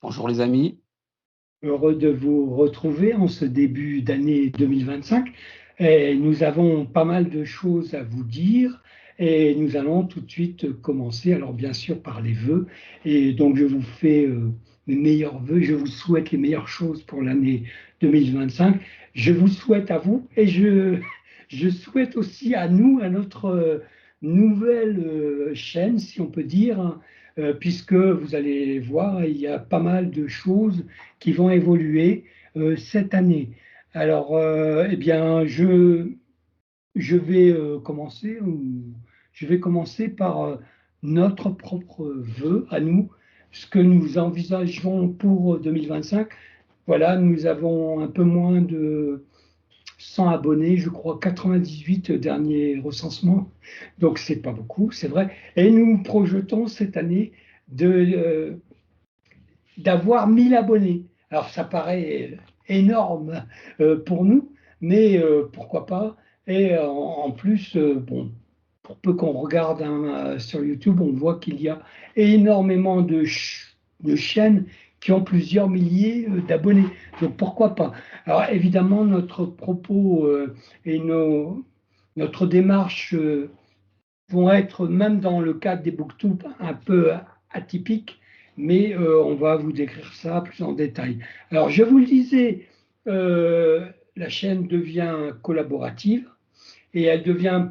Bonjour les amis. Heureux de vous retrouver en ce début d'année 2025. Et nous avons pas mal de choses à vous dire et nous allons tout de suite commencer. Alors bien sûr par les vœux. Et donc je vous fais mes meilleurs vœux. Je vous souhaite les meilleures choses pour l'année 2025. Je vous souhaite à vous et je souhaite aussi à nous, à notre nouvelle chaîne, si on peut dire, hein, puisque vous allez voir, il y a pas mal de choses qui vont évoluer cette année. Alors, eh bien, je vais commencer, je vais commencer par notre propre vœu à nous, ce que nous envisageons pour 2025. Voilà, nous avons un peu moins de 100 abonnés, je crois 98 derniers recensements, donc c'est pas beaucoup, c'est vrai. Et nous projetons cette année d'avoir 1000 abonnés. Alors ça paraît énorme pour nous, mais pourquoi pas. Et en plus, bon, pour peu qu'on regarde sur YouTube, on voit qu'il y a énormément de chaînes qui ont plusieurs milliers d'abonnés. Donc pourquoi pas. Alors évidemment, notre propos et notre démarche vont être, même dans le cadre des booktubes, un peu atypiques, mais on va vous décrire ça plus en détail. Alors, je vous le disais, la chaîne devient collaborative et elle devient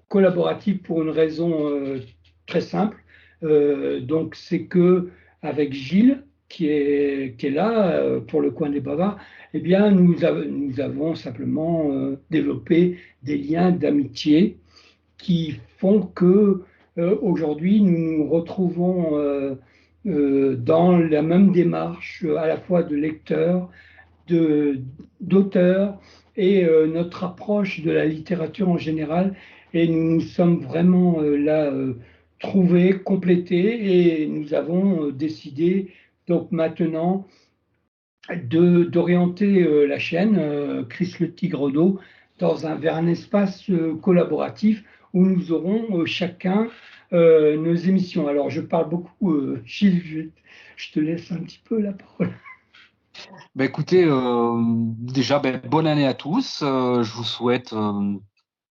collaborative pour une raison très simple. Donc, c'est que avec Gilles, qui est là pour le coin des Bavards, eh bien, nous avons simplement développé des liens d'amitié qui font que aujourd'hui nous nous retrouvons dans la même démarche à la fois de lecteur, de d'auteur et notre approche de la littérature en général. Et nous nous sommes vraiment là trouvés, complétés et nous avons décidé donc maintenant d'orienter la chaîne Chris le Tigre d'eau vers un espace collaboratif où nous aurons chacun nos émissions. Alors je parle beaucoup, Gilles, je te laisse un petit peu la parole. Écoutez, déjà bonne année à tous. Je vous souhaite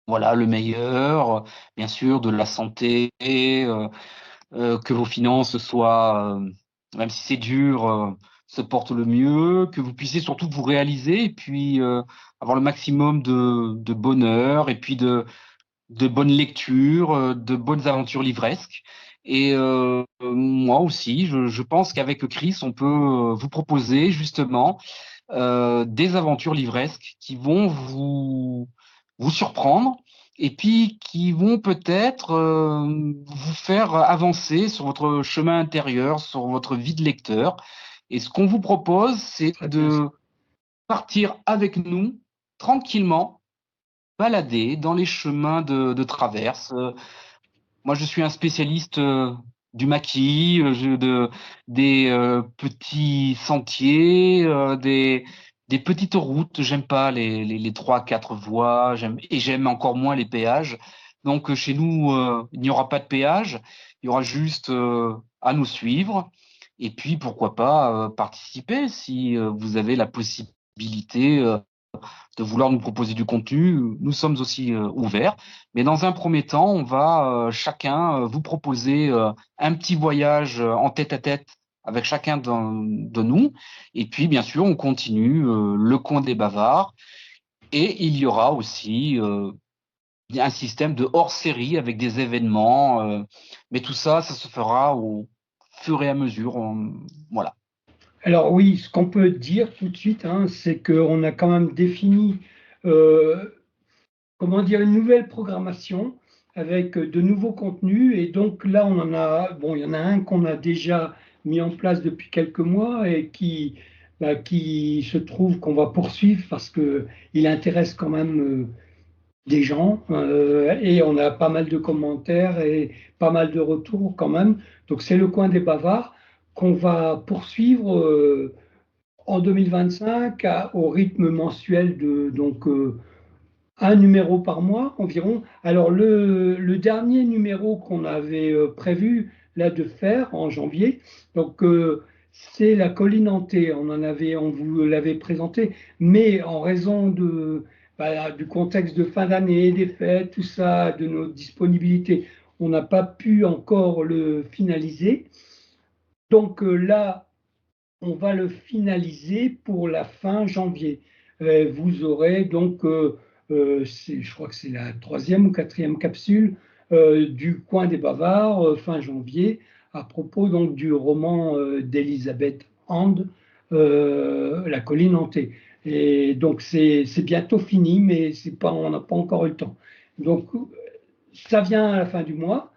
voilà le meilleur, bien sûr, de la santé, que vos finances soient, même si c'est dur, se portent le mieux, que vous puissiez surtout vous réaliser et puis avoir le maximum de bonheur et puis de bonnes lectures, de bonnes aventures livresques. Et moi aussi, je pense qu'avec Chris, on peut vous proposer justement des aventures livresques qui vont vous surprendre et puis qui vont peut-être vous faire avancer sur votre chemin intérieur, sur votre vie de lecteur. Et ce qu'on vous propose, c'est Très bien. de partir avec nous tranquillement balader dans les chemins de traverse. Moi, je suis un spécialiste du maquis, des petits sentiers, des petites routes. J'aime pas les 3, 4 voies, et j'aime encore moins les péages. Donc, chez nous, il n'y aura pas de péage, il y aura juste à nous suivre. Et puis, pourquoi pas participer si vous avez la possibilité de vouloir nous proposer du contenu, nous sommes aussi ouverts. Mais dans un premier temps, on va chacun vous proposer un petit voyage en tête-à-tête avec chacun de nous. Et puis, bien sûr, on continue le coin des bavards. Et il y aura aussi un système de hors-série avec des événements. Mais tout ça, ça se fera au fur et à mesure. Voilà. Alors oui, ce qu'on peut dire tout de suite, hein, c'est qu'on a quand même défini euh, comment dire, une nouvelle programmation avec de nouveaux contenus. Et donc là, on en a, bon, il y en a un qu'on a déjà mis en place depuis quelques mois et qui se trouve qu'on va poursuivre parce que il intéresse quand même des gens et on a pas mal de commentaires et pas mal de retours quand même. Donc c'est le coin des bavards qu'on va poursuivre en 2025 au rythme mensuel de donc un numéro par mois environ. Alors le dernier numéro qu'on avait prévu là de faire en janvier, donc c'est La Colline hantée. On vous l'avait présenté, mais en raison du contexte de fin d'année, des fêtes, tout ça, de nos disponibilités, on n'a pas pu encore le finaliser. Donc là, on va le finaliser pour la fin janvier. Vous aurez donc, je crois que c'est la troisième ou quatrième capsule du Coin des Bavards, fin janvier, à propos donc du roman d'Elisabeth Hand, La colline hantée. Et donc c'est bientôt fini, mais c'est pas, on n'a pas encore eu le temps. Donc ça vient à la fin du mois.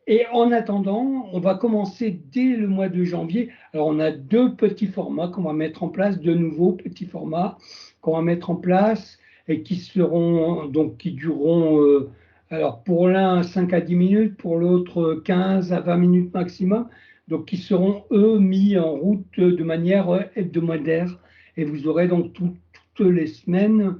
Et en attendant, on va commencer dès le mois de janvier. Alors, on a deux petits formats qu'on va mettre en place, deux nouveaux petits formats qu'on va mettre en place et qui seront, donc, qui dureront, alors pour l'un 5 à 10 minutes, pour l'autre 15 à 20 minutes maximum. Donc, qui seront, eux, mis en route de manière hebdomadaire. Et vous aurez donc toutes les semaines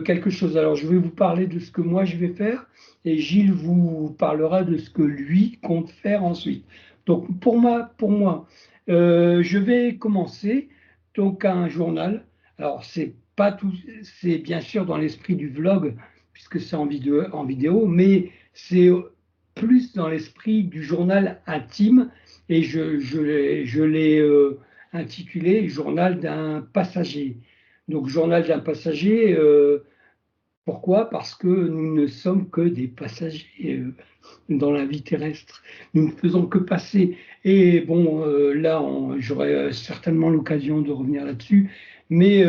quelque chose. Alors, je vais vous parler de ce que moi je vais faire et Gilles vous parlera de ce que lui compte faire ensuite. Donc pour moi, je vais commencer donc un journal. Alors c'est pas tout, c'est bien sûr dans l'esprit du vlog puisque c'est en vidéo, mais c'est plus dans l'esprit du journal intime et je l'ai intitulé Journal d'un passager. Donc journal d'un passager. Pourquoi? Parce que nous ne sommes que des passagers dans la vie terrestre. Nous ne faisons que passer. Et bon, là, j'aurai certainement l'occasion de revenir là-dessus, mais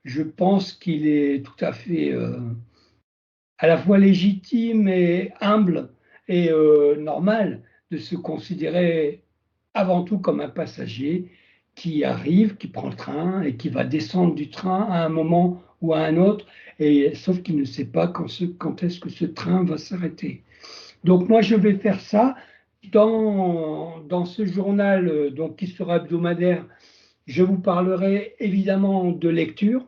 je pense qu'il est tout à fait à la fois légitime et humble et normal de se considérer avant tout comme un passager qui arrive, qui prend le train et qui va descendre du train à un moment ou à un autre, et, sauf qu'il ne sait pas quand est-ce que ce train va s'arrêter. Donc moi, je vais faire ça dans ce journal donc, qui sera hebdomadaire. Je vous parlerai évidemment de lecture,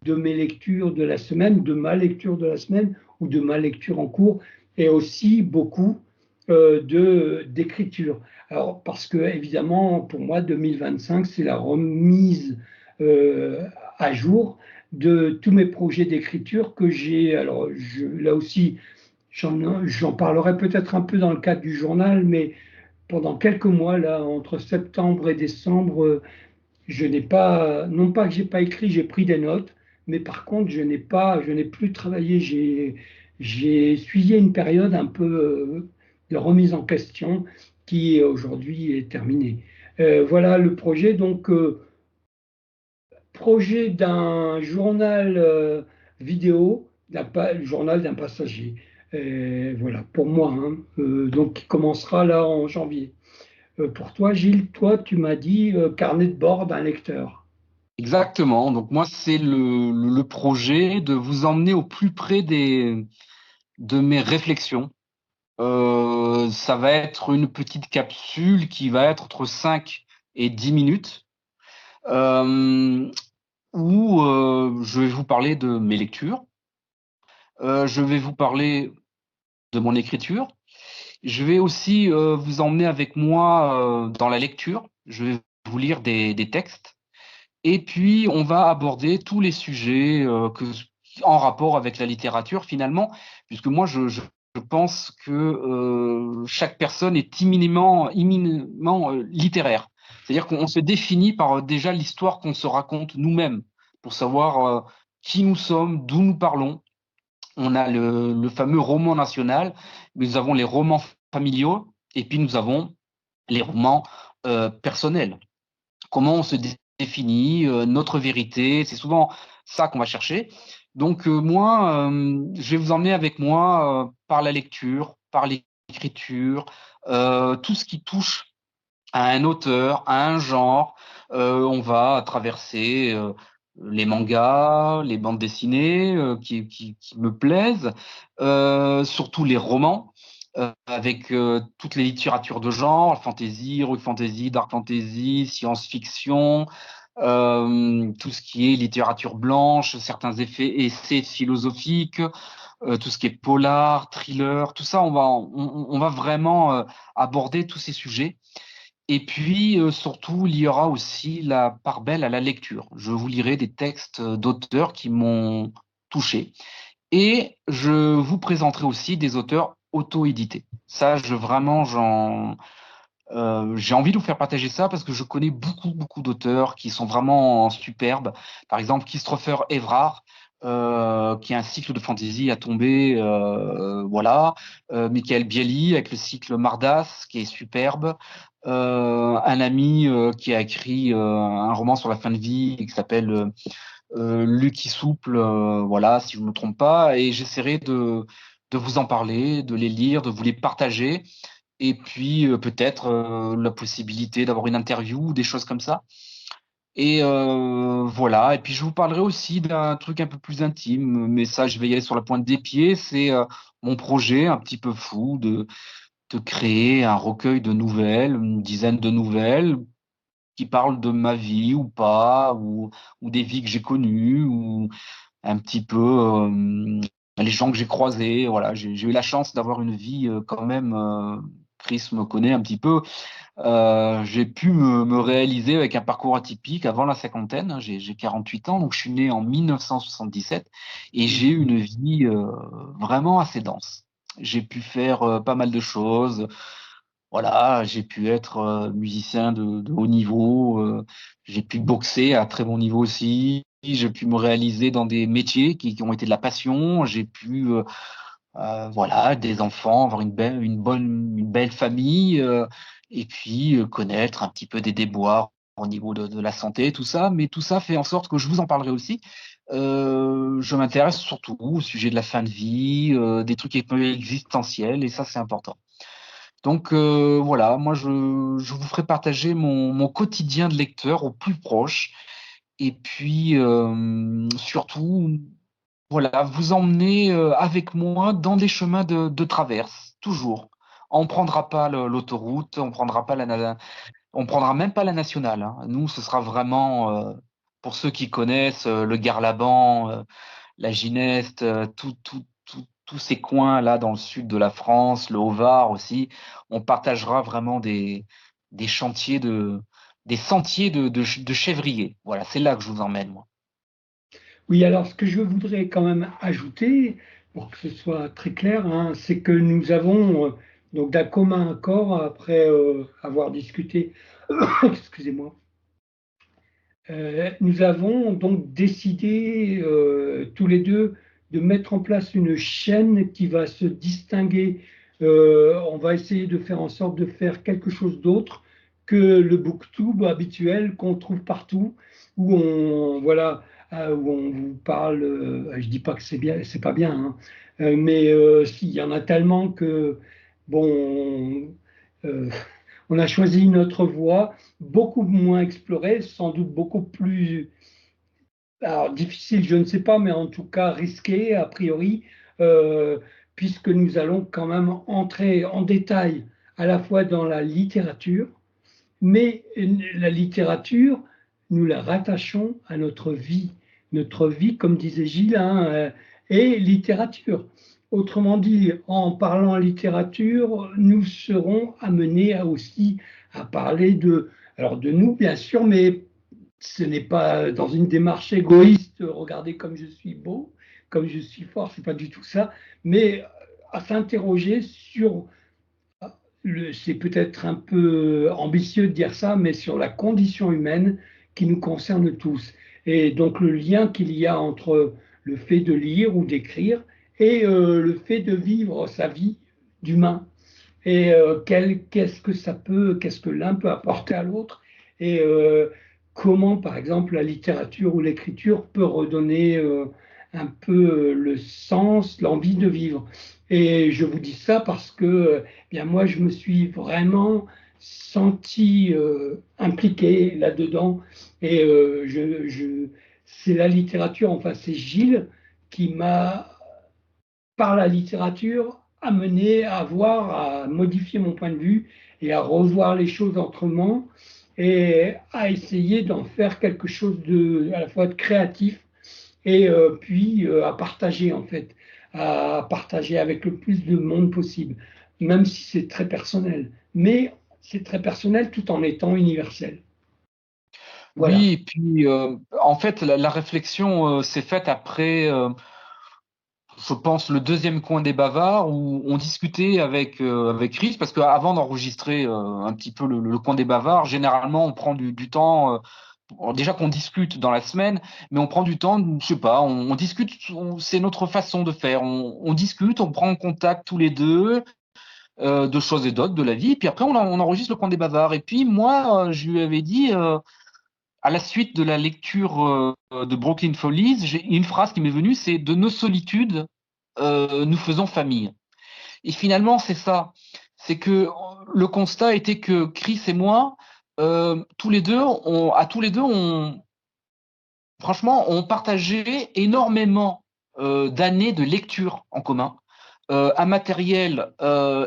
de mes lectures de la semaine, de ma lecture de la semaine ou de ma lecture en cours, et aussi beaucoup d'écriture. Alors parce que évidemment pour moi 2025 c'est la remise à jour de tous mes projets d'écriture que j'ai. Alors là aussi j'en parlerai peut-être un peu dans le cadre du journal, mais pendant quelques mois là entre septembre et décembre je n'ai pas, non pas que j'ai pas écrit, j'ai pris des notes, mais par contre, je n'ai plus travaillé. J'ai suivi une période un peu de remise en question qui aujourd'hui est terminée. Voilà le projet. Donc, projet d'un journal vidéo, journal d'un passager. Voilà, pour moi, hein. Donc, qui commencera là en janvier. Pour toi, Gilles, toi, tu m'as dit carnet de bord d'un lecteur. Exactement. Donc moi, c'est le projet de vous emmener au plus près de mes réflexions. Ça va être une petite capsule qui va être entre 5 et 10 minutes, euh, où je vais vous parler de mes lectures, je vais vous parler de mon écriture. Je vais aussi vous emmener avec moi dans la lecture. Je vais vous lire des textes. Et puis, on va aborder tous les sujets en rapport avec la littérature, finalement, puisque moi, je pense que chaque personne est imminemment littéraire. C'est-à-dire qu'on se définit par déjà l'histoire qu'on se raconte nous-mêmes, pour savoir qui nous sommes, d'où nous parlons. On a le fameux roman national, nous avons les romans familiaux, et puis nous avons les romans personnels. Comment on se définit, notre vérité, c'est souvent ça qu'on va chercher. Donc moi, je vais vous emmener avec moi par la lecture, par l'écriture, tout ce qui touche à un auteur, à un genre. On va traverser les mangas, les bandes dessinées qui me plaisent, surtout les romans, avec toutes les littératures de genre, fantasy, heroic fantasy, dark fantasy, science-fiction, tout ce qui est littérature blanche, certains essais philosophiques, tout ce qui est polar, thriller, tout ça, on va vraiment aborder tous ces sujets. Et puis, surtout, il y aura aussi la part belle à la lecture. Je vous lirai des textes d'auteurs qui m'ont touché. Et je vous présenterai aussi des auteurs auto-édités. Ça, j'ai envie de vous faire partager ça parce que je connais beaucoup, beaucoup d'auteurs qui sont vraiment superbes. Par exemple, Christopher Evrard, qui a un cycle de fantasy à tomber, voilà. Michael Bieli avec le cycle Mardas, qui est superbe. Un ami qui a écrit un roman sur la fin de vie qui s'appelle Lucky Souple, voilà, si je ne me trompe pas. Et j'essaierai de vous en parler, de les lire, de vous les partager et puis peut-être la possibilité d'avoir une interview ou des choses comme ça. Et voilà, et puis je vous parlerai aussi d'un truc un peu plus intime, mais ça je vais y aller sur la pointe des pieds, c'est mon projet un petit peu fou de créer un recueil de nouvelles, une dizaine de nouvelles qui parlent de ma vie ou pas, ou des vies que j'ai connues, ou un petit peu les gens que j'ai croisés. Voilà, j'ai eu la chance d'avoir une vie quand même. Chris me connaît un petit peu. J'ai pu me réaliser avec un parcours atypique avant la cinquantaine. J'ai 48 ans, donc je suis né en 1977 et j'ai eu une vie vraiment assez dense. J'ai pu faire pas mal de choses. Voilà, j'ai pu être musicien de haut niveau, j'ai pu boxer à très bon niveau aussi, j'ai pu me réaliser dans des métiers qui ont été de la passion, j'ai pu voilà, des enfants, avoir une belle famille, et puis connaître un petit peu des déboires au niveau de la santé, tout ça. Mais tout ça fait en sorte que je vous en parlerai aussi. Je m'intéresse surtout au sujet de la fin de vie, des trucs un peu existentiels, et ça, c'est important. Donc voilà, moi, je vous ferai partager mon quotidien de lecteur au plus proche. Et puis, surtout, voilà, vous emmener avec moi dans des chemins de traverse, toujours. On prendra pas l'autoroute, on prendra même pas la nationale, hein. Nous, ce sera vraiment, pour ceux qui connaissent le Garlaban, la Gineste, tous ces coins-là dans le sud de la France, le Haut-Var aussi, on partagera vraiment des chantiers des sentiers de chèvrier. Voilà, c'est là que je vous emmène, moi. Oui, alors ce que je voudrais quand même ajouter, pour que ce soit très clair, hein, c'est que nous avons donc d'un commun accord, après avoir discuté, excusez-moi, nous avons donc décidé tous les deux de mettre en place une chaîne qui va se distinguer. On va essayer de faire en sorte de faire quelque chose d'autre que le booktube habituel qu'on trouve partout, où on voilà, où on vous parle. Je dis pas que c'est bien, c'est pas bien, hein, mais s'il y en a tellement que bon. euh, on a choisi une autre voie, beaucoup moins explorée, sans doute beaucoup plus, alors, difficile, je ne sais pas, mais en tout cas risquée, a priori, euh, puisque nous allons quand même entrer en détail à la fois dans la littérature, mais la littérature, nous la rattachons à notre vie. Notre vie, comme disait Gilles, hein, est littérature. Autrement dit, en parlant littérature, nous serons amenés aussi à parler alors de nous, bien sûr, mais ce n'est pas dans une démarche égoïste, regardez comme je suis beau, comme je suis fort, c'est pas du tout ça, mais à s'interroger sur c'est peut-être un peu ambitieux de dire ça, mais sur la condition humaine qui nous concerne tous. Et donc le lien qu'il y a entre le fait de lire ou d'écrire et le fait de vivre sa vie d'humain. Et qu'est-ce que ça peut, qu'est-ce que l'un peut apporter à l'autre, et comment, par exemple, la littérature ou l'écriture peut redonner un peu le sens, l'envie de vivre. Et je vous dis ça parce que bien moi, je me suis vraiment senti impliqué là-dedans. Et c'est la littérature, enfin c'est Gilles qui m'a par la littérature, amené à voir, à modifier mon point de vue et à revoir les choses autrement et à essayer d'en faire quelque chose de, à la fois de créatif et puis à partager en fait, à partager avec le plus de monde possible, même si c'est très personnel. Mais c'est très personnel tout en étant universel. Voilà. Oui, et puis en fait, la réflexion s'est faite après, je pense, le deuxième coin des bavards où on discutait avec Chris, parce qu'avant d'enregistrer un petit peu le coin des bavards, généralement on prend du temps, déjà qu'on discute dans la semaine, mais on prend du temps, je sais pas, on discute, c'est notre façon de faire, on discute, on prend contact tous les deux de choses et d'autres de la vie, et puis après on enregistre le coin des bavards. Et puis moi, je lui avais dit à la suite de la lecture de Brooklyn Follies, j'ai une phrase qui m'est venue, c'est de nos solitudes, nous faisons famille. Et finalement, c'est ça. C'est que le constat était que Chris et moi, tous les deux, franchement, on partageait énormément d'années de lecture en commun. Un matériel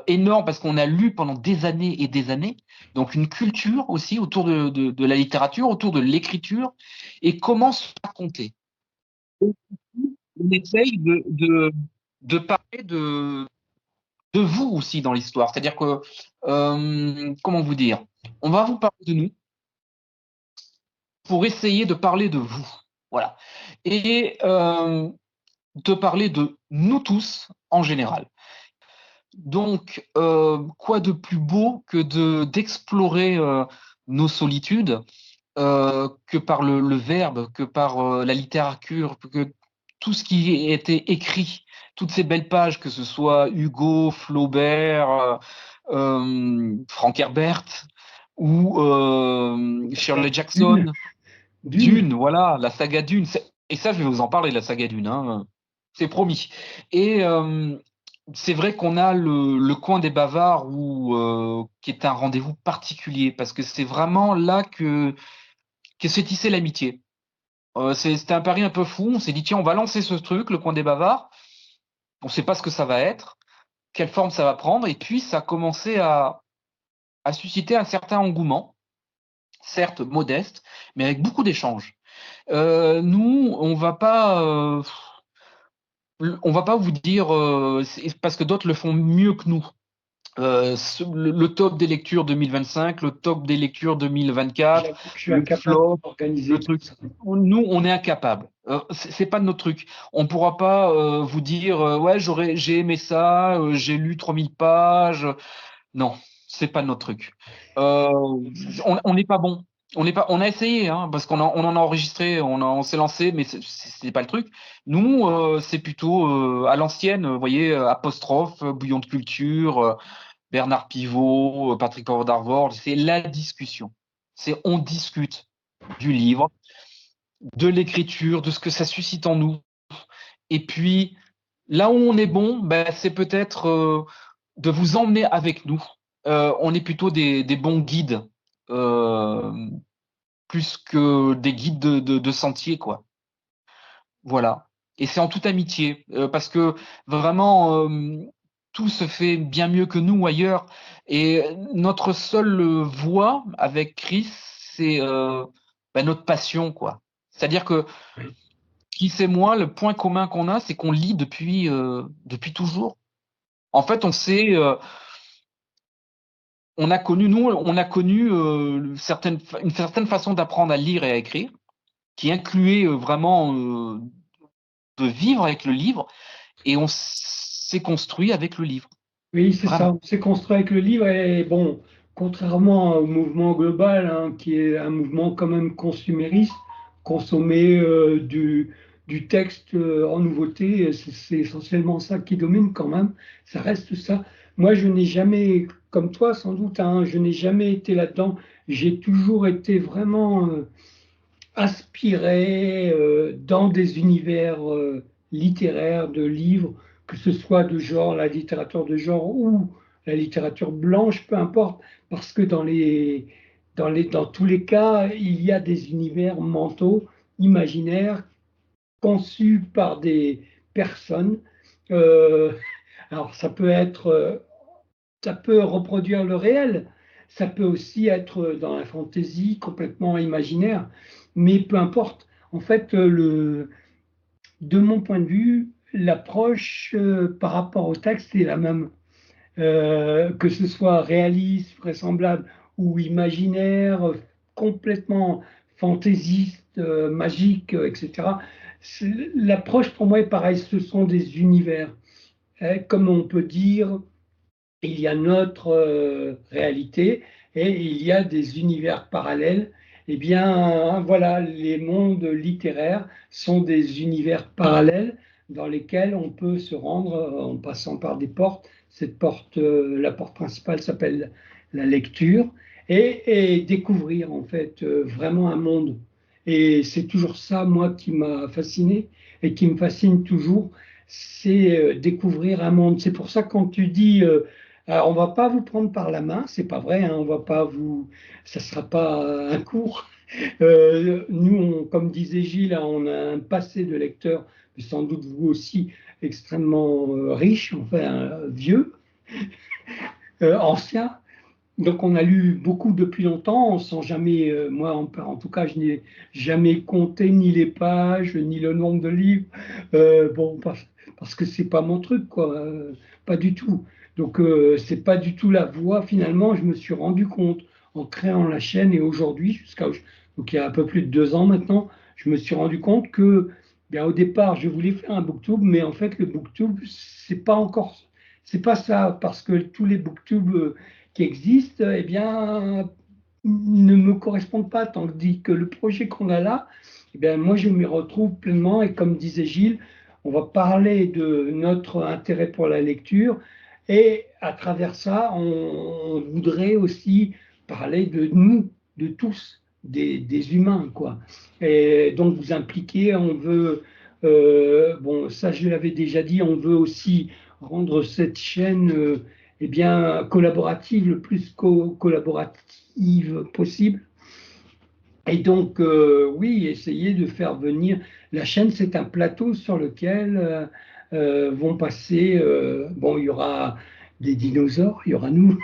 énorme parce qu'on a lu pendant des années et des années. Donc une culture aussi autour de la littérature, autour de l'écriture et comment se raconter. On essaye de parler de vous aussi dans l'histoire. C'est-à-dire que, comment vous dire, on va vous parler de nous pour essayer de parler de vous. Voilà. Et de parler de nous tous en général. Donc, quoi de plus beau que d'explorer nos solitudes que par le verbe, que par la littérature, que tout ce qui a été écrit, toutes ces belles pages, que ce soit Hugo, Flaubert, Frank Herbert ou Shirley Dune, Jackson, Dune. Dune, voilà, la saga Dune. Et ça, je vais vous en parler, la saga Dune, hein, c'est promis. Et c'est vrai qu'on a le coin des bavards qui est un rendez-vous particulier, parce que c'est vraiment là que s'est tissée l'amitié. C'était un pari un peu fou. On s'est dit, tiens, on va lancer ce truc, le coin des bavards. On ne sait pas ce que ça va être, quelle forme ça va prendre. Et puis, ça a commencé à susciter un certain engouement, certes modeste, mais avec beaucoup d'échanges. Nous, on va pas vous dire, parce que d'autres le font mieux que nous. Le top des lectures 2025, le top des lectures 2024, J'avoue que je suis le incapable flop, le d'organiser tout truc. ça. Nous, on est incapable. C'est pas notre truc. On pourra pas vous dire ouais, j'ai aimé ça, j'ai lu 3000 pages. Non, c'est pas notre truc. Euh, on n'est pas bon. On a essayé, hein, parce on en a enregistré, on s'est lancé, mais c'est pas le truc. Nous, c'est plutôt à l'ancienne, vous voyez, apostrophe, bouillon de culture, Bernard Pivot, Patrick Howard d'Arvor, c'est la discussion. C'est on discute du livre, de l'écriture, de ce que ça suscite en nous. Et puis, là où on est bon, ben, c'est peut-être de vous emmener avec nous. On est plutôt des bons guides, euh, plus que des guides de sentier, quoi. Voilà. Et c'est en toute amitié, parce que vraiment, tout se fait bien mieux que nous ailleurs. Et notre seule voie avec Chris, c'est ben, notre passion, quoi. C'est-à-dire que Oui, Chris et moi, le point commun qu'on a, c'est qu'on lit depuis toujours. En fait, on a connu une certaine façon d'apprendre à lire et à écrire, qui incluait vraiment de vivre avec le livre, et on s'est construit avec le livre, oui, c'est ça. vraiment. On s'est construit avec le livre et bon, contrairement au mouvement global, hein, qui est un mouvement quand même consumériste, consommer du texte en nouveauté, c'est essentiellement ça qui domine quand même. Ça reste ça. Moi, je n'ai jamais, comme toi sans doute, hein, je n'ai jamais été là-dedans. J'ai toujours été vraiment aspirer dans des univers littéraires, de livres, que ce soit de genre, la littérature de genre ou la littérature blanche, peu importe, parce que dans tous les cas, il y a des univers mentaux, imaginaires, conçus par des personnes. Euh, alors, ça peut reproduire le réel, ça peut aussi être dans la fantaisie complètement imaginaire, mais peu importe. En fait, de mon point de vue, l'approche par rapport au texte est la même. que ce soit réaliste, vraisemblable ou imaginaire, complètement fantaisiste, magique, etc. L'approche pour moi est pareille, ce sont des univers. Comme on peut dire, il y a notre réalité et il y a des univers parallèles. Eh bien, voilà, les mondes littéraires sont des univers parallèles dans lesquels on peut se rendre en passant par des portes. Cette porte, la porte principale s'appelle la lecture et découvrir en fait vraiment un monde. Et c'est toujours ça, moi, qui m'a fasciné et qui me fascine toujours, c'est découvrir un monde. C'est pour ça quand tu dis alors, on va pas vous prendre par la main, c'est pas vrai, hein, on va pas vous, ça sera pas un cours. Nous, comme disait Gilles, hein, on a un passé de lecteur, mais sans doute vous aussi, extrêmement riche, enfin vieux, ancien. Donc, on a lu beaucoup depuis longtemps, sans jamais, moi en tout cas, je n'ai jamais compté ni les pages, ni le nombre de livres. Bon, parce que c'est pas mon truc, quoi, pas du tout. Donc, c'est pas du tout la voie. Finalement, je me suis rendu compte en créant la chaîne et aujourd'hui, donc il y a un peu plus de 2 ans maintenant, je me suis rendu compte que, bien, au départ, je voulais faire un booktube, mais en fait, le booktube, c'est pas ça, parce que tous les booktubes qui existent, eh bien, ne me correspondent pas, tandis que le projet qu'on a là, eh bien, moi, je m'y retrouve pleinement. Et comme disait Gilles, on va parler de notre intérêt pour la lecture. Et à travers ça, on voudrait aussi parler de nous, de tous, des humains, quoi. Et donc, vous impliquer, on veut, bon, ça, je l'avais déjà dit, on veut aussi rendre cette chaîne eh bien, collaborative, le plus collaborative possible. Et donc, oui, essayer de faire venir. La chaîne, c'est un plateau sur lequel vont passer. Bon, il y aura des dinosaures, il y aura nous,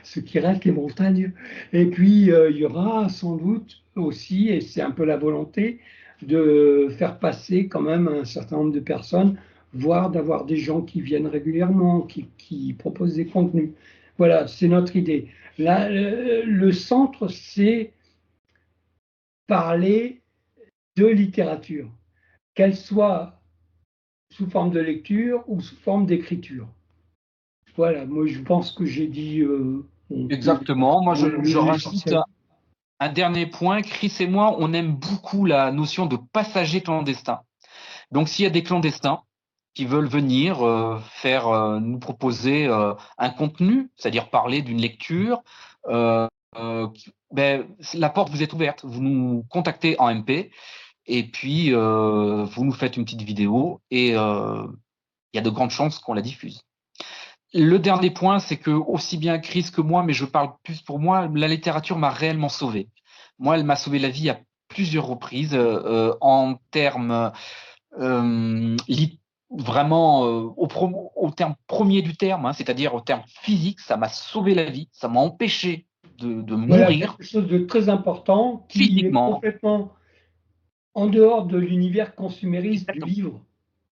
ceux qui restent, les montagnes. Et puis, il y aura sans doute aussi, et c'est un peu la volonté, de faire passer quand même un certain nombre de personnes, voire d'avoir des gens qui viennent régulièrement, qui proposent des contenus. Voilà, c'est notre idée. Là, le centre, c'est parler de littérature, qu'elle soit sous forme de lecture ou sous forme d'écriture. Voilà, moi je pense que j'ai dit bon, Exactement. Moi, je rajoute l'essentiel. un dernier point. Chris et moi, on aime beaucoup la notion de passager clandestin. Donc, s'il y a des clandestins qui veulent venir faire nous proposer un contenu, c'est-à-dire parler d'une lecture, ben, la porte vous est ouverte. Vous nous contactez en MP et puis vous nous faites une petite vidéo et il y a de grandes chances qu'on la diffuse. Le dernier point, c'est que aussi bien Chris que moi, mais je parle plus pour moi, la littérature m'a réellement sauvé. Moi, elle m'a sauvé la vie à plusieurs reprises en termes vraiment au terme premier du terme, hein, c'est-à-dire au terme physique, ça m'a sauvé la vie, ça m'a empêché de Voilà mourir quelque chose de très important qui est physiquement. complètement en dehors de l'univers consumériste du Exactement. livre.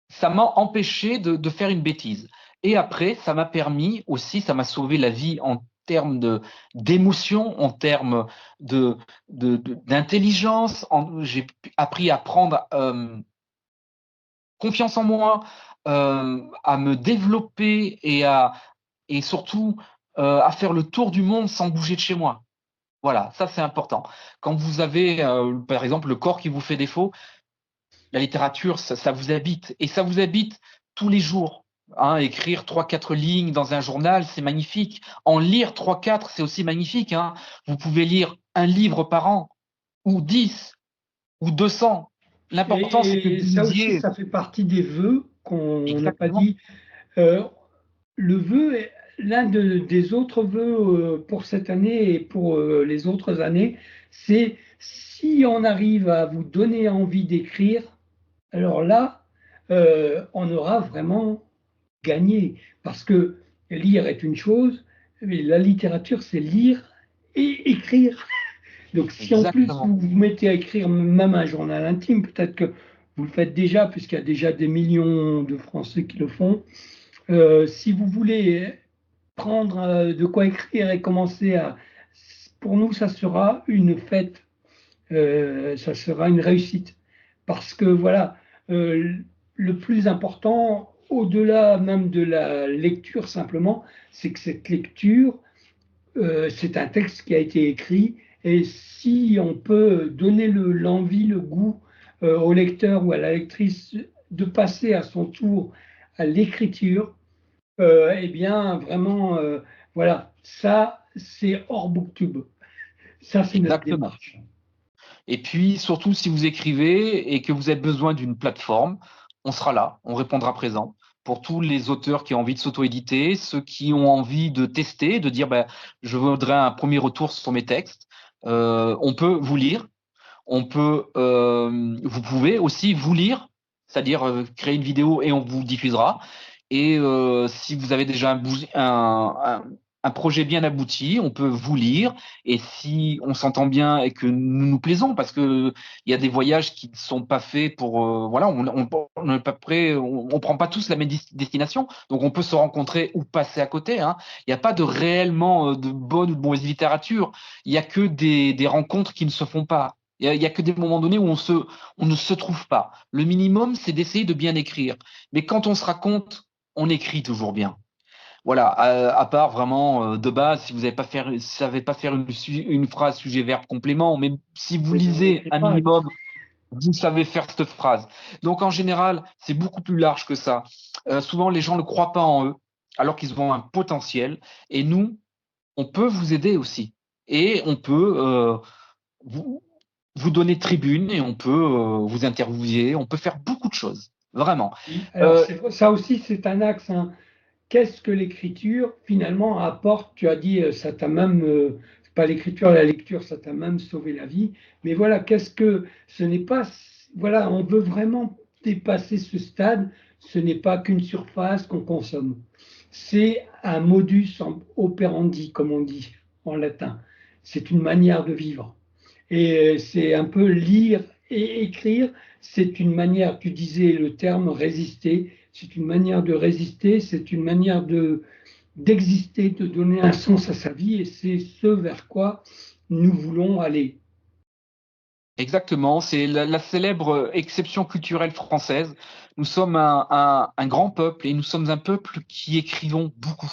Ça m'a empêché de faire une bêtise. Et après, ça m'a permis aussi, ça m'a sauvé la vie en termes d'émotion, en termes d'intelligence. J'ai appris à prendre confiance en moi, à me développer et surtout à faire le tour du monde sans bouger de chez moi. Voilà, ça c'est important. Quand vous avez, par exemple, le corps qui vous fait défaut, la littérature, ça vous habite et ça vous habite tous les jours. Hein, écrire 3, 4 lignes dans un journal, c'est magnifique. En lire 3, 4, c'est aussi magnifique. Hein. Vous pouvez lire un livre par an, ou 10, ou 200. L'important, c'est que Et vous ça aussi, lisiez ça fait partie des vœux qu'on n'a pas exactement. dit. Euh, le vœu, l'un des autres vœux pour cette année et pour les autres années, c'est si on arrive à vous donner envie d'écrire, alors là, on aura vraiment gagné. Parce que lire est une chose, mais la littérature, c'est lire et écrire. Donc si en plus Exactement. vous vous mettez à écrire même un journal intime, peut-être que vous le faites déjà, puisqu'il y a déjà des millions de Français qui le font, si vous voulez prendre de quoi écrire et commencer à... Pour nous, ça sera une fête, ça sera une réussite. Parce que voilà, euh, le plus important, au-delà même de la lecture simplement, c'est que cette lecture, c'est un texte qui a été écrit, et si on peut donner l'envie, le goût au lecteur ou à la lectrice de passer à son tour à l'écriture, eh bien vraiment, voilà, ça c'est hors booktube, ça c'est notre Exactement. démarche. Et puis, surtout, si vous écrivez et que vous avez besoin d'une plateforme, on sera là, on répondra présent. Pour tous les auteurs qui ont envie de s'auto-éditer, ceux qui ont envie de tester, de dire, ben, je voudrais un premier retour sur mes textes, on peut vous lire, vous pouvez aussi vous lire, c'est-à-dire créer une vidéo et on vous diffusera. Et si vous avez déjà un projet bien abouti, on peut vous lire. Et si on s'entend bien et que nous nous plaisons, parce que il y a des voyages qui ne sont pas faits pour, voilà, on n'est pas prêt, on prend pas tous la même destination, donc on peut se rencontrer ou passer à côté, hein. Il n'y a pas de réellement de bonne ou de mauvaise littérature. Il y a que des rencontres qui ne se font pas. Il y a que des moments donnés où on ne se trouve pas. Le minimum, c'est d'essayer de bien écrire. Mais quand on se raconte, on écrit toujours bien. Voilà, à part vraiment de base, si vous n'avez pas faire, savez pas faire une phrase sujet-verbe complément, mais si vous Oui, ben, on lisez n'écrit un pas. minimum, vous savez faire cette phrase. Donc en général, c'est beaucoup plus large que ça. Souvent, les gens ne croient pas en eux, alors qu'ils ont un potentiel. Et nous, on peut vous aider aussi. Et on peut vous, vous donner tribune et on peut vous interviewer, on peut faire beaucoup de choses, vraiment. Oui, alors Euh, ça aussi c'est un axe, hein. Qu'est-ce que l'écriture finalement apporte? Tu as dit, ça t'a même, c'est pas l'écriture, la lecture, ça t'a même sauvé la vie. Mais voilà, qu'est-ce que ce n'est pas, voilà, on veut vraiment dépasser ce stade. Ce n'est pas qu'une surface qu'on consomme. C'est un modus operandi, comme on dit en latin. C'est une manière de vivre. Et c'est un peu lire et écrire, c'est une manière, tu disais le terme résister, c'est une manière de résister, c'est une manière d'exister, de donner un sens à sa vie, et c'est ce vers quoi nous voulons aller. Exactement, c'est la célèbre exception culturelle française. Nous sommes un grand peuple et nous sommes un peuple qui écrivons beaucoup.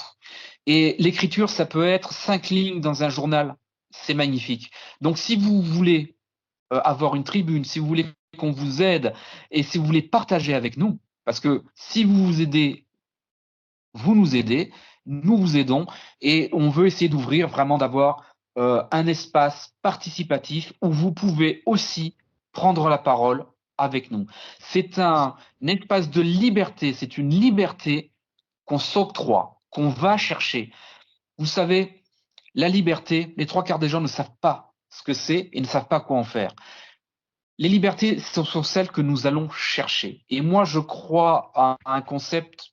Et l'écriture, ça peut être 5 lignes dans un journal. C'est magnifique. Donc si vous voulez avoir une tribune, si vous voulez qu'on vous aide et si vous voulez partager avec nous, parce que si vous vous aidez, vous nous aidez, nous vous aidons et on veut essayer d'ouvrir vraiment d'avoir un espace participatif où vous pouvez aussi prendre la parole avec nous. C'est un espace de liberté, c'est une liberté qu'on s'octroie, qu'on va chercher. Vous savez, la liberté, les trois quarts des gens ne savent pas ce que c'est et ne savent pas quoi en faire. Les libertés sont celles que nous allons chercher. Et moi, je crois à un concept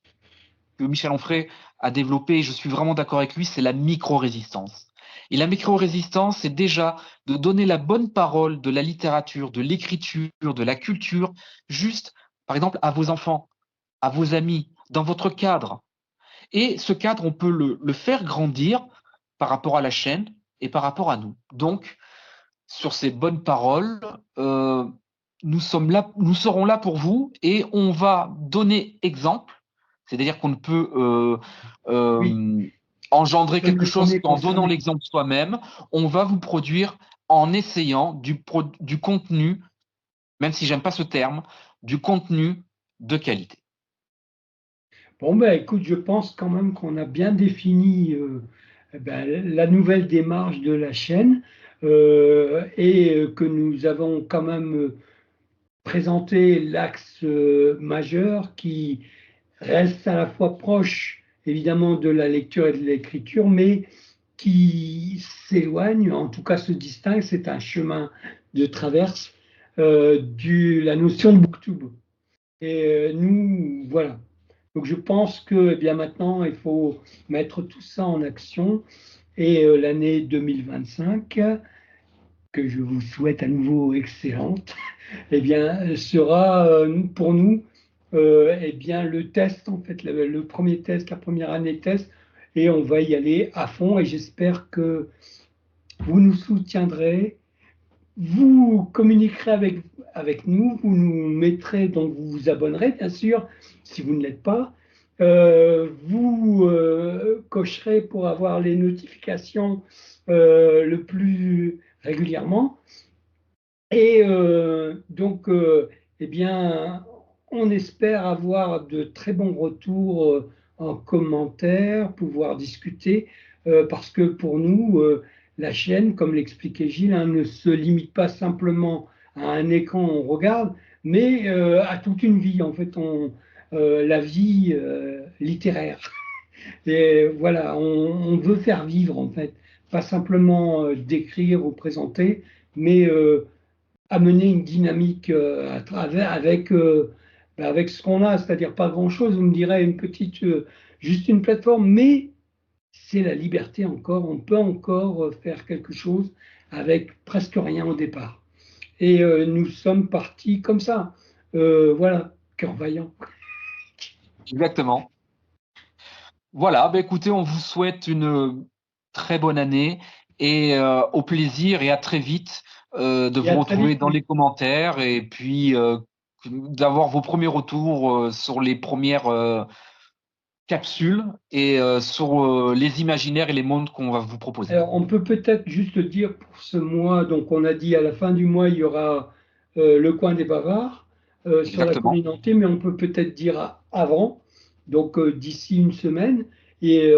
que Michel Onfray a développé, et je suis vraiment d'accord avec lui, c'est la micro-résistance. Et la micro-résistance, c'est déjà de donner la bonne parole de la littérature, de l'écriture, de la culture, juste, par exemple, à vos enfants, à vos amis, dans votre cadre. Et ce cadre, on peut le faire grandir par rapport à la chaîne et par rapport à nous. Donc, sur ces bonnes paroles, nous sommes là, nous serons là pour vous et on va donner exemple. C'est-à-dire qu'on ne peut Oui, engendrer sommes quelque les chose premiers qu'en donnant concernés. l'exemple soi-même. On va vous produire en essayant du contenu, même si j'aime pas ce terme, du contenu de qualité. Bon, ben, écoute, je pense quand même qu'on a bien défini eh ben, la nouvelle démarche de la chaîne, et que nous avons quand même présenté l'axe majeur qui reste à la fois proche évidemment de la lecture et de l'écriture, mais qui s'éloigne, en tout cas se distingue, c'est un chemin de traverse la notion de booktube. Et nous, voilà. Donc je pense que eh bien maintenant, il faut mettre tout ça en action. Et l'année 2025, que je vous souhaite à nouveau excellente, eh bien, sera pour nous eh bien, le test, en fait, le premier test, la première année test, et on va y aller à fond et j'espère que vous nous soutiendrez, vous communiquerez avec nous, vous nous mettrez, donc vous vous abonnerez bien sûr, si vous ne l'êtes pas. Vous cocherez pour avoir les notifications le plus régulièrement. Et donc, eh bien, on espère avoir de très bons retours en commentaire, pouvoir discuter, parce que pour nous, la chaîne, comme l'expliquait Gilles, hein, ne se limite pas simplement à un écran où on regarde, mais à toute une vie, en fait, la vie littéraire. Et voilà, on veut faire vivre, en fait, pas simplement décrire ou présenter, mais amener une dynamique à travers avec ce qu'on a, c'est-à-dire pas grand-chose, vous me direz une petite, juste une plateforme, mais c'est la liberté encore, on peut encore faire quelque chose avec presque rien au départ. Et nous sommes partis comme ça. Voilà, cœur vaillant. Exactement. Voilà, bah, écoutez, on vous souhaite une très bonne année et au plaisir et à très vite de Et vous à très retrouver vite. dans les commentaires et puis d'avoir vos premiers retours sur les premières capsules et sur les imaginaires et les mondes qu'on va vous proposer. Alors, on peut peut-être juste dire pour ce mois, donc on a dit à la fin du mois, il y aura le coin des bavards sur la Exactement. communauté, mais on peut peut-être dire avant, donc d'ici une semaine. Et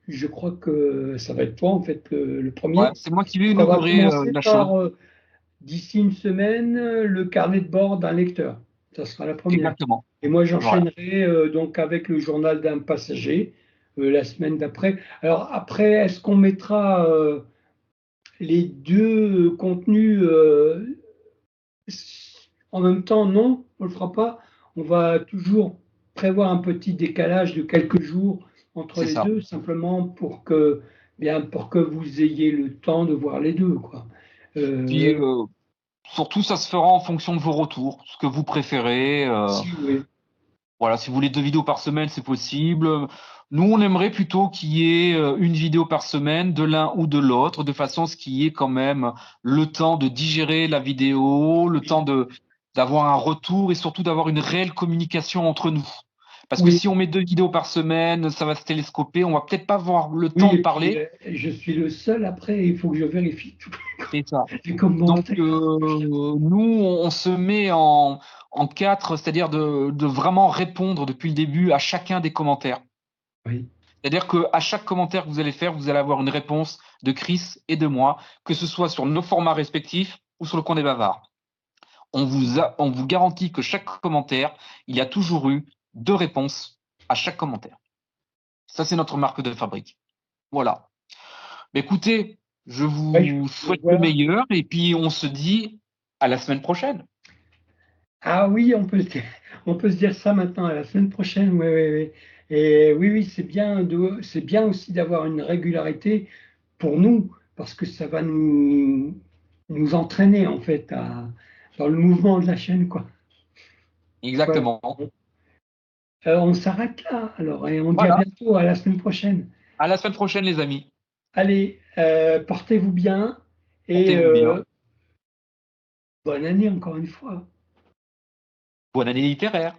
je crois que ça va être toi, en fait, le Ouais, premier. c'est moi qui vais Donc, on va inaugurer commencer la chose. par, d'ici une semaine, le carnet de bord d'un lecteur. Ça sera la première. Exactement. Et moi, Voilà. j'enchaînerai donc avec le journal d'un passager la semaine d'après. Alors après, est-ce qu'on mettra les deux contenus en même temps? Non, on ne le fera pas. On va toujours prévoir un petit décalage de quelques jours entre C'est les ça. deux, simplement pour que vous ayez le temps de voir les deux, quoi. Puis Euh, surtout, ça se fera en fonction de vos retours, ce que vous préférez. si, oui. Voilà, si vous voulez 2 vidéos par semaine, c'est possible. Nous, on aimerait plutôt qu'il y ait une vidéo par semaine de l'un ou de l'autre, de façon à ce qu'il y ait quand même le temps de digérer la vidéo, le temps de d'avoir un retour et surtout d'avoir une réelle communication entre nous. Parce que Oui, si on met 2 vidéos par semaine, ça va se télescoper, on va peut-être pas avoir le oui, temps de et puis parler. je suis le seul après, il faut que je vérifie tous C'est ça. les Donc, commentaires. nous, on se met en quatre, c'est-à-dire de vraiment répondre depuis le début à chacun des commentaires. Oui, C'est-à-dire qu'à chaque commentaire que vous allez faire, vous allez avoir une réponse de Chris et de moi, que ce soit sur nos formats respectifs ou sur le coin des bavards. On vous garantit que chaque commentaire, il y a toujours eu 2 réponses à chaque commentaire. Ça, c'est notre marque de fabrique. Voilà. Mais écoutez, je ouais, vous souhaite le voilà. meilleur et puis on se dit à la semaine prochaine. Ah oui, on peut se dire ça maintenant, à la semaine prochaine. Oui, oui, oui. Et oui, oui, c'est bien aussi d'avoir une régularité pour nous, parce que ça va nous entraîner en fait dans le mouvement de la chaîne, quoi. Voilà. Exactement. On s'arrête là, alors, et on dit à Voilà. bientôt, à la semaine prochaine. À la semaine prochaine, les amis. Allez, portez-vous bien et Portez-vous bien. bonne année encore une fois. Bonne année littéraire.